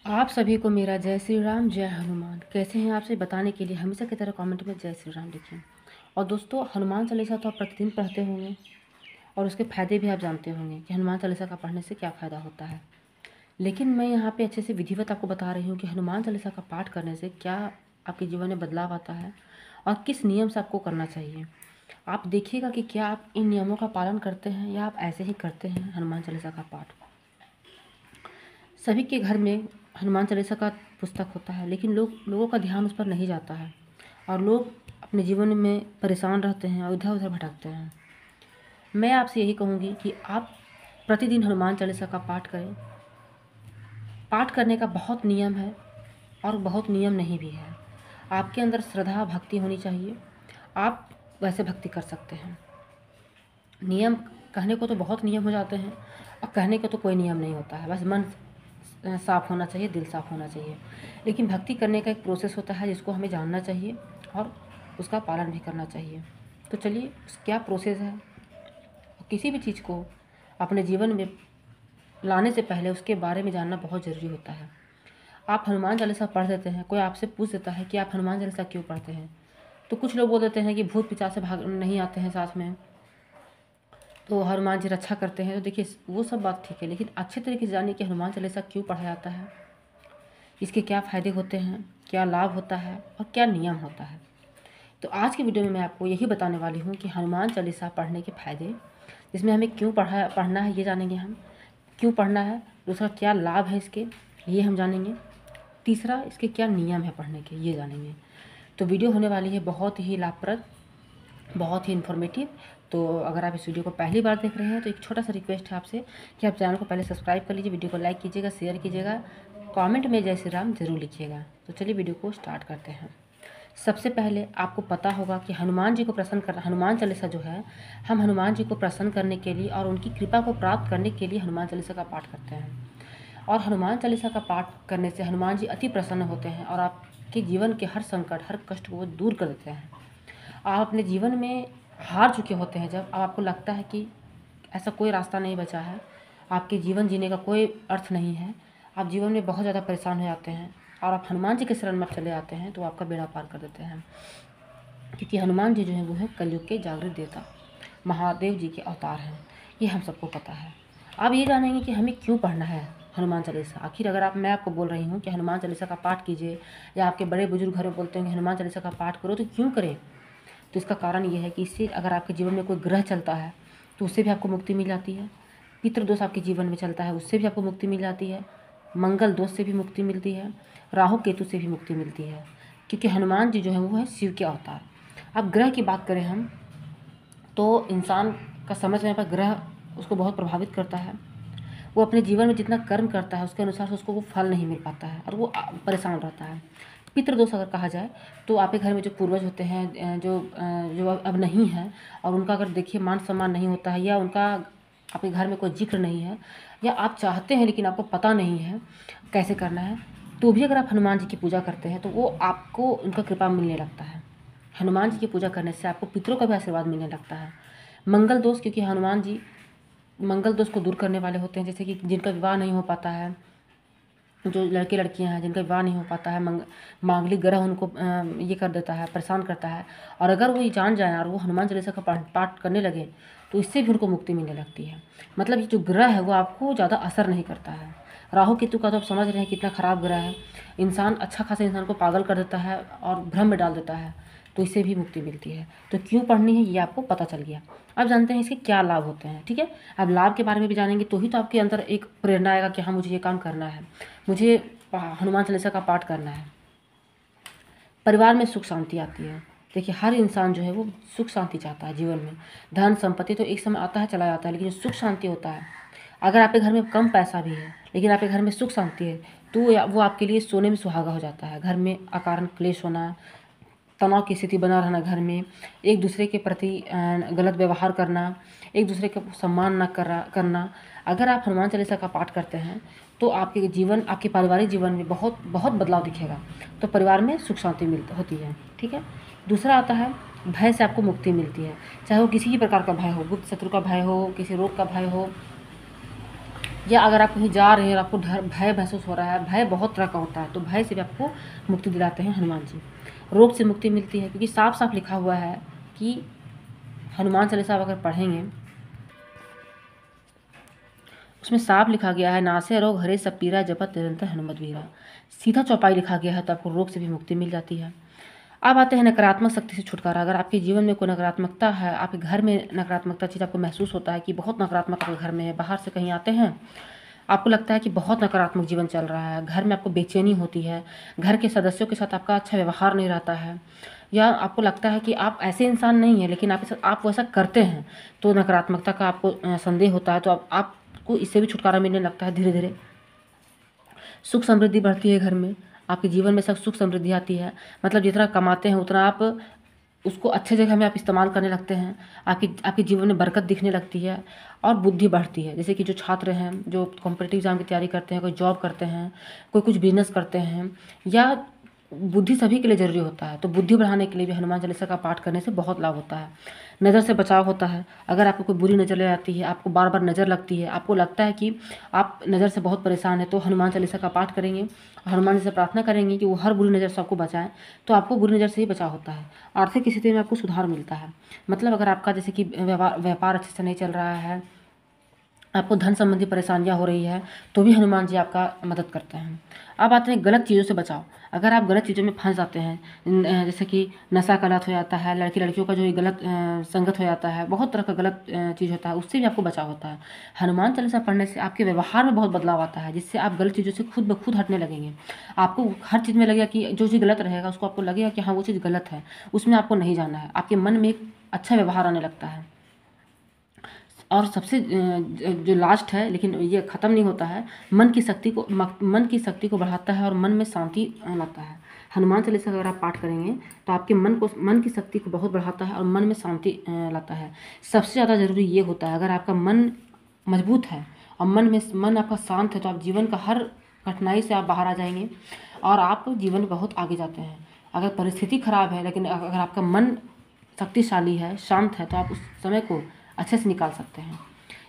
आप सभी को मेरा जय श्री राम, जय हनुमान। कैसे हैं आपसे बताने के लिए हमेशा की तरह कमेंट में जय श्री राम लिखें। और दोस्तों, हनुमान चालीसा तो आप प्रतिदिन पढ़ते होंगे और उसके फ़ायदे भी आप जानते होंगे कि हनुमान चालीसा का पढ़ने से क्या फ़ायदा होता है। लेकिन मैं यहाँ पे अच्छे से विधिवत आपको बता रही हूँ कि हनुमान चालीसा का पाठ करने से क्या आपके जीवन में बदलाव आता है और किस नियम से आपको करना चाहिए। आप देखिएगा कि क्या आप इन नियमों का पालन करते हैं या आप ऐसे ही करते हैं हनुमान चालीसा का पाठ। सभी के घर में हनुमान चालीसा का पुस्तक होता है, लेकिन लोगों का ध्यान उस पर नहीं जाता है और लोग अपने जीवन में परेशान रहते हैं और इधर उधर भटकते हैं। मैं आपसे यही कहूँगी कि आप प्रतिदिन हनुमान चालीसा का पाठ करें। पाठ करने का बहुत नियम है और बहुत नियम नहीं भी है। आपके अंदर श्रद्धा भक्ति होनी चाहिए, आप वैसे भक्ति कर सकते हैं। नियम कहने को तो बहुत नियम हो जाते हैं और कहने को तो कोई नियम नहीं होता है, बस मन साफ़ होना चाहिए, दिल साफ़ होना चाहिए। लेकिन भक्ति करने का एक प्रोसेस होता है जिसको हमें जानना चाहिए और उसका पालन भी करना चाहिए। तो चलिए, क्या प्रोसेस है। किसी भी चीज़ को अपने जीवन में लाने से पहले उसके बारे में जानना बहुत ज़रूरी होता है। आप हनुमान चालीसा पढ़ देते हैं, कोई आपसे पूछ देता है कि आप हनुमान चालीसा क्यों पढ़ते हैं, तो कुछ लोग बोल देते हैं कि भूत पिशाच से भाग नहीं आते हैं साथ में, तो हनुमान जी रक्षा करते हैं। तो देखिए, वो सब बात ठीक है, लेकिन अच्छे तरीके से जानिए कि हनुमान चालीसा क्यों पढ़ा जाता है, इसके क्या फ़ायदे होते हैं, क्या लाभ होता है और क्या नियम होता है। तो आज की वीडियो में मैं आपको यही बताने वाली हूँ कि हनुमान चालीसा पढ़ने के फ़ायदे, जिसमें हमें क्यों पढ़ना है ये जानेंगे हम, क्यों पढ़ना है, दूसरा क्या लाभ है इसके ये हम जानेंगे, तीसरा इसके क्या नियम है पढ़ने के ये जानेंगे। तो वीडियो होने वाली है बहुत ही लाभप्रद, बहुत ही इन्फॉर्मेटिव। तो अगर आप इस वीडियो को पहली बार देख रहे हैं तो एक छोटा सा रिक्वेस्ट है आपसे कि आप चैनल को पहले सब्सक्राइब कर लीजिए, वीडियो को लाइक कीजिएगा, शेयर कीजिएगा, कमेंट में जय श्री राम जरूर लिखिएगा। तो चलिए वीडियो को स्टार्ट करते हैं। सबसे पहले आपको पता होगा कि हनुमान जी को प्रसन्न करना, हनुमान चालीसा जो है, हम हनुमान जी को प्रसन्न करने के लिए और उनकी कृपा को प्राप्त करने के लिए हनुमान चालीसा का पाठ करते हैं। और हनुमान चालीसा का पाठ करने से हनुमान जी अति प्रसन्न होते हैं और आपके जीवन के हर संकट, हर कष्ट को वो दूर कर देते हैं। आप अपने जीवन में हार चुके होते हैं, जब आपको लगता है कि ऐसा कोई रास्ता नहीं बचा है, आपके जीवन जीने का कोई अर्थ नहीं है, आप जीवन में बहुत ज़्यादा परेशान हो जाते हैं और आप हनुमान जी के शरण में चले जाते हैं, तो आपका बेड़ा पार कर देते हैं। क्योंकि हनुमान जी जो है वो है कलयुग के जागृत देवता, महादेव जी के अवतार हैं, ये हम सबको पता है। अब ये जानेंगे कि हमें क्यों पढ़ना है हनुमान चालीसा। आखिर अगर मैं आपको बोल रही हूँ कि हनुमान चालीसा का पाठ कीजिए, या आपके बड़े बुजुर्ग घर में बोलते हैं कि हनुमान चालीसा का पाठ करो, तो क्यों करें। तो इसका कारण ये है कि इससे अगर आपके जीवन में कोई ग्रह चलता है तो उससे भी आपको मुक्ति मिल जाती है। पितृदोष आपके जीवन में चलता है, उससे भी आपको मुक्ति मिल जाती है। मंगल दोष से भी मुक्ति मिलती है, राहु केतु से भी मुक्ति मिलती है, क्योंकि हनुमान जी जो है वो है शिव के अवतार। अब ग्रह की बात करें हम, तो इंसान का समझ में पर ग्रह उसको बहुत प्रभावित करता है। वो अपने जीवन में जितना कर्म करता है उसके अनुसार से उसको वो फल नहीं मिल पाता है और वो परेशान रहता है। पितृदोष अगर कहा जाए तो आपके घर में जो पूर्वज होते हैं, जो अब नहीं है, और उनका अगर देखिए मान सम्मान नहीं होता है, या उनका आपके घर में कोई जिक्र नहीं है, या आप चाहते हैं लेकिन आपको पता नहीं है कैसे करना है, तो भी अगर आप हनुमान जी की पूजा करते हैं तो वो आपको उनका कृपा मिलने लगता है। हनुमान जी की पूजा करने से आपको पितरों का भी आशीर्वाद मिलने लगता है। मंगल दोष, क्योंकि हनुमान जी मंगल दोष को दूर करने वाले होते हैं। जैसे कि जिनका विवाह नहीं हो पाता है, जो लड़के लड़कियां हैं जिनका विवाह नहीं हो पाता है, मांगलिक ग्रह उनको ये कर देता है, परेशान करता है, और अगर वो ये जान जाए और वो हनुमान चालीसा का पाठ करने लगे तो इससे भी उनको मुक्ति मिलने लगती है। मतलब ये जो ग्रह है वो आपको ज़्यादा असर नहीं करता है। राहु केतु का तो आप समझ रहे हैं कितना ख़राब ग्रह है, इंसान अच्छा खासा इंसान को पागल कर देता है और भ्रम में डाल देता है, तो इससे भी मुक्ति मिलती है। तो क्यों पढ़नी है ये आपको पता चल गया। अब जानते हैं इसके क्या लाभ होते हैं, ठीक है। अब लाभ के बारे में भी जानेंगे तो ही तो आपके अंदर एक प्रेरणा आएगा कि हाँ मुझे ये काम करना है, मुझे हनुमान चालीसा का पाठ करना है। परिवार में सुख शांति आती है। देखिए, हर इंसान जो है वो सुख शांति चाहता है जीवन में। धन संपत्ति तो एक समय आता है चला जाता है, लेकिन जो सुख शांति होता है, अगर आपके घर में कम पैसा भी है लेकिन आपके घर में सुख शांति है, तो वो आपके लिए सोने में सुहागा हो जाता है। घर में अकारण क्लेश होना, तनाव की स्थिति बना रहना, घर में एक दूसरे के प्रति गलत व्यवहार करना, एक दूसरे का सम्मान न करना, अगर आप हनुमान चालीसा का पाठ करते हैं तो आपके जीवन, आपके पारिवारिक जीवन में बहुत बहुत बदलाव दिखेगा। तो परिवार में सुख शांति होती है, ठीक है। दूसरा आता है भय से आपको मुक्ति मिलती है, चाहे वो किसी भी प्रकार का भय हो, गुप्त शत्रु का भय हो, किसी रोग का भय हो, या अगर आप कहीं जा रहे हैं और आपको डर भय महसूस हो रहा है, भय बहुत तरह का होता है, तो भय से भी आपको मुक्ति दिलाते हैं हनुमान जी। रोग से मुक्ति मिलती है, क्योंकि साफ साफ लिखा हुआ है कि हनुमान चालीसा अगर पढ़ेंगे उसमें साफ लिखा गया है, नासे रोग हरे सब पीरा जपत निरंतर हनुमत वीरा। सीधा चौपाई लिखा गया है, तो आपको रोग से भी मुक्ति मिल जाती है। अब आते हैं नकारात्मक शक्ति से छुटकारा। अगर आपके जीवन में कोई नकारात्मकता है, आपके घर में नकारात्मकता चीज़ आपको महसूस होता है कि बहुत नकारात्मक आपके घर में है, बाहर से कहीं आते हैं, आपको लगता है कि बहुत नकारात्मक जीवन चल रहा है, घर में आपको बेचैनी होती है, घर के सदस्यों के साथ आपका अच्छा व्यवहार नहीं रहता है, या आपको लगता है कि आप ऐसे इंसान नहीं हैं लेकिन आप वैसा करते हैं, तो नकारात्मकता का आपको संदेह होता है, तो आपको इससे भी छुटकारा मिलने लगता है धीरे धीरे। सुख समृद्धि बढ़ती है घर में, आपके जीवन में सब सुख समृद्धि आती है। मतलब जितना कमाते हैं उतना आप उसको अच्छे जगह में आप इस्तेमाल करने लगते हैं, आपके जीवन में बरकत दिखने लगती है और बुद्धि बढ़ती है। जैसे कि जो छात्र हैं, जो कॉम्पिटिटिव एग्जाम की तैयारी करते हैं, कोई जॉब करते हैं, कोई कुछ बिजनेस करते हैं, या बुद्धि सभी के लिए ज़रूरी होता है, तो बुद्धि बढ़ाने के लिए भी हनुमान चालीसा का पाठ करने से बहुत लाभ होता है। नज़र से बचाव होता है। अगर आपको कोई बुरी नज़र ले आती है, आपको बार बार नज़र लगती है, आपको लगता है कि आप नज़र से बहुत परेशान हैं, तो हनुमान चालीसा का पाठ करेंगे और हनुमान जी से प्रार्थना करेंगे कि वो हर बुरी नज़र से आपको बचाएं, तो आपको बुरी नज़र से ही बचाव होता है। आर्थिक स्थिति में आपको सुधार मिलता है। मतलब अगर आपका जैसे कि व्यापार अच्छे से नहीं चल रहा है, आपको धन संबंधी परेशानियां हो रही है, तो भी हनुमान जी आपका मदद करते हैं। अब आते हैं गलत चीज़ों से बचाव। अगर आप गलत चीज़ों में फंस जाते हैं, जैसे कि नशा का लत हो जाता है, लड़कियों का जो ये गलत संगत हो जाता है, बहुत तरह का गलत चीज़ होता है, उससे भी आपको बचाव होता है। हनुमान चालीसा पढ़ने से आपके व्यवहार में बहुत बदलाव आता है, जिससे आप गलत चीज़ों से खुद ब खुद हटने लगेंगे। आपको हर चीज़ में लगेगा कि जो चीज़ गलत रहेगा उसको आपको लगेगा कि हाँ वो चीज़ गलत है, उसमें आपको नहीं जाना है। आपके मन में एक अच्छा व्यवहार आने लगता है। और सबसे जो लास्ट है, लेकिन ये ख़त्म नहीं होता है, मन की शक्ति को बढ़ाता है और मन में शांति लाता है। हनुमान चालीसा अगर आप पाठ करेंगे तो आपके मन की शक्ति को बहुत बढ़ाता है और मन में शांति लाता है। सबसे ज़्यादा ज़रूरी ये होता है, अगर आपका मन मजबूत है और मन आपका शांत है, तो आप जीवन का हर कठिनाई से आप बाहर आ जाएंगे और आप जीवन में बहुत आगे जाते हैं। अगर परिस्थिति खराब है लेकिन अगर आपका मन शक्तिशाली है, शांत है, तो आप उस समय को अच्छे से निकाल सकते हैं।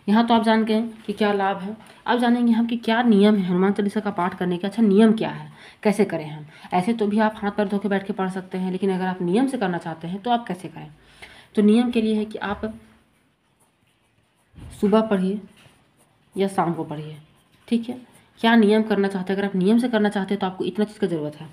यहाँ तो आप जान गए कि क्या लाभ है। अब जानेंगे हम कि क्या नियम है हनुमान चालीसा का पाठ करने के। अच्छा, नियम क्या है, कैसे करें हम। ऐसे तो भी आप हाथ पैर धो के बैठ के पढ़ सकते हैं, लेकिन अगर आप नियम से करना चाहते हैं तो आप कैसे करें। तो नियम के लिए है कि आप सुबह पढ़िए या शाम को पढ़िए, ठीक है। क्या नियम करना चाहते हैं, अगर आप नियम से करना चाहते हैं तो आपको इतना चीज़ का ज़रूरत है।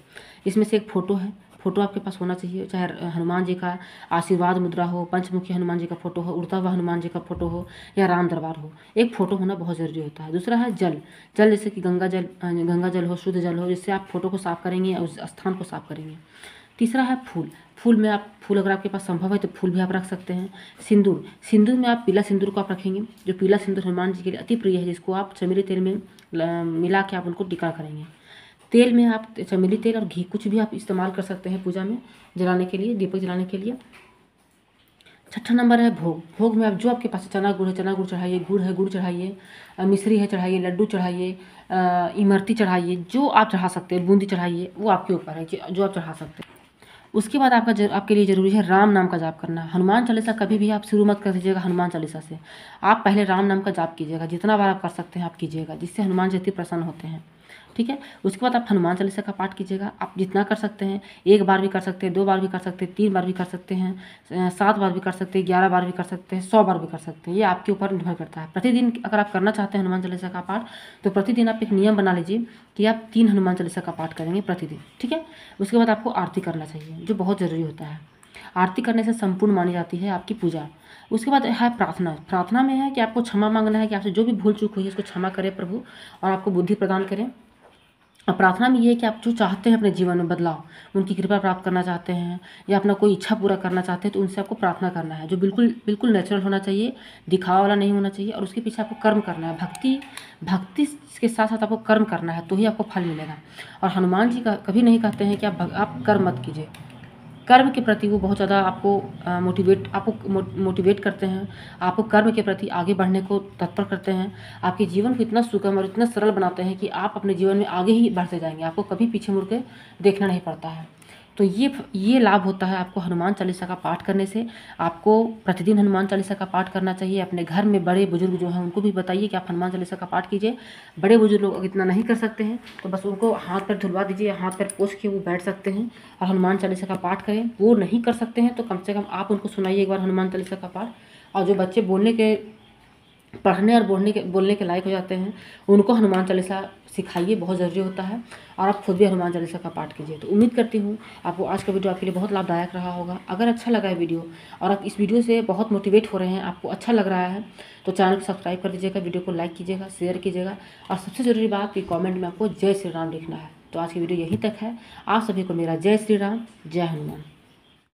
इसमें से एक फ़ोटो है, फ़ोटो आपके पास होना चाहिए, चाहे हनुमान जी का आशीर्वाद मुद्रा हो, पंचमुखी हनुमान जी का फ़ोटो हो, उड़ता हुआ हनुमान जी का फ़ोटो हो, या राम दरबार हो। एक फ़ोटो होना बहुत ज़रूरी होता है। दूसरा है जल जैसे कि गंगा जल हो, शुद्ध जल हो, जिससे आप फ़ोटो को साफ़ करेंगे या उस स्थान को साफ़ करेंगे। तीसरा है फूल अगर आपके पास संभव है तो फूल भी आप रख सकते हैं। सिंदूर में आप पीला सिंदूर को आप रखेंगे, जो पीला सिंदूर हनुमान जी के लिए अति प्रिय है, जिसको आप चमेली तेल में मिला के आप उनको टीका करेंगे। तेल में आप चमेली तेल और घी कुछ भी आप इस्तेमाल कर सकते हैं पूजा में जलाने के लिए, दीपक जलाने के लिए। छठा नंबर है भोग में आप जो आपके पास चना गुड़ चढ़ाइए, गुड़ चढ़ाइए, मिश्री है चढ़ाइए, लड्डू चढ़ाइए, इमरती चढ़ाइए, जो आप चढ़ा सकते हैं, बूंदी चढ़ाइए, वो आपके ऊपर है कि जो आप चढ़ा सकते हैं। उसके बाद आपके लिए ज़रूरी है राम नाम का जाप करना। हनुमान चालीसा कभी भी आप शुरू मत कर दीजिएगा हनुमान चालीसा से। आप पहले राम नाम का जाप कीजिएगा, जितना बार आप कर सकते हैं आप कीजिएगा, जिससे हनुमान जी अति प्रसन्न होते हैं, ठीक है। उसके बाद आप हनुमान चालीसा का पाठ कीजिएगा। आप जितना कर सकते हैं, 1 बार भी कर सकते हैं, 2 बार भी कर सकते हैं, 3 बार भी कर सकते हैं, 7 बार भी कर सकते हैं, 11 बार भी कर सकते हैं, 100 बार भी कर सकते हैं। ये आपके ऊपर निर्भर करता है। प्रतिदिन अगर आप करना चाहते हैं हनुमान चालीसा का पाठ, तो प्रतिदिन आप एक नियम बना लीजिए कि आप 3 हनुमान चालीसा का पाठ करेंगे प्रतिदिन, ठीक है। उसके बाद आपको आरती करना चाहिए, जो बहुत ज़रूरी होता है। आरती करने से संपूर्ण मानी जाती है आपकी पूजा। उसके बाद है प्रार्थना में है कि आपको क्षमा मांगना है कि आपसे जो भी भूल चूक हुई है उसको क्षमा करें प्रभु, और आपको बुद्धि प्रदान करें। और प्रार्थना में ये है कि आप जो चाहते हैं अपने जीवन में बदलाव, उनकी कृपा प्राप्त करना चाहते हैं या अपना कोई इच्छा पूरा करना चाहते हैं, तो उनसे आपको प्रार्थना करना है, जो बिल्कुल नेचुरल होना चाहिए, दिखावा वाला नहीं होना चाहिए। और उसके पीछे आपको कर्म करना है, भक्ति के साथ साथ आपको कर्म करना है, तो ही आपको फल मिलेगा। और हनुमान जी का कभी नहीं कहते हैं कि आप कर्म मत कीजिए। कर्म के प्रति वो बहुत ज़्यादा आपको मोटिवेट करते हैं, आपको कर्म के प्रति आगे बढ़ने को तत्पर करते हैं। आपके जीवन को इतना सुगम और इतना सरल बनाते हैं कि आप अपने जीवन में आगे ही बढ़ते जाएंगे, आपको कभी पीछे मुड़ के देखना नहीं पड़ता है। तो ये लाभ होता है आपको हनुमान चालीसा का पाठ करने से। आपको प्रतिदिन हनुमान चालीसा का पाठ करना चाहिए। अपने घर में बड़े बुजुर्ग जो हैं उनको भी बताइए कि आप हनुमान चालीसा का पाठ कीजिए। बड़े बुजुर्ग लोग इतना नहीं कर सकते हैं तो बस उनको हाथ पैर धुलवा दीजिए, हाथ पैर पोंछ के वो बैठ सकते हैं और हनुमान चालीसा का पाठ करें। वो नहीं कर सकते हैं तो कम से कम आप उनको सुनाइए एक बार हनुमान चालीसा का पाठ। और जो बच्चे पढ़ने और बोलने के लायक हो जाते हैं उनको हनुमान चालीसा सिखाइए, बहुत ज़रूरी होता है। और आप खुद भी हनुमान चालीसा का पाठ कीजिए। तो उम्मीद करती हूँ आपको आज का वीडियो आपके लिए बहुत लाभदायक रहा होगा। अगर अच्छा लगा है वीडियो और आप इस वीडियो से बहुत मोटिवेट हो रहे हैं, आपको अच्छा लग रहा है, तो चैनल को सब्सक्राइब कर दीजिएगा, वीडियो को लाइक कीजिएगा, शेयर कीजिएगा और सबसे ज़रूरी बात कि कॉमेंट में आपको जय श्री राम लिखना है। तो आज की वीडियो यहीं तक है। आप सभी को मेरा जय श्री राम, जय हनुमान।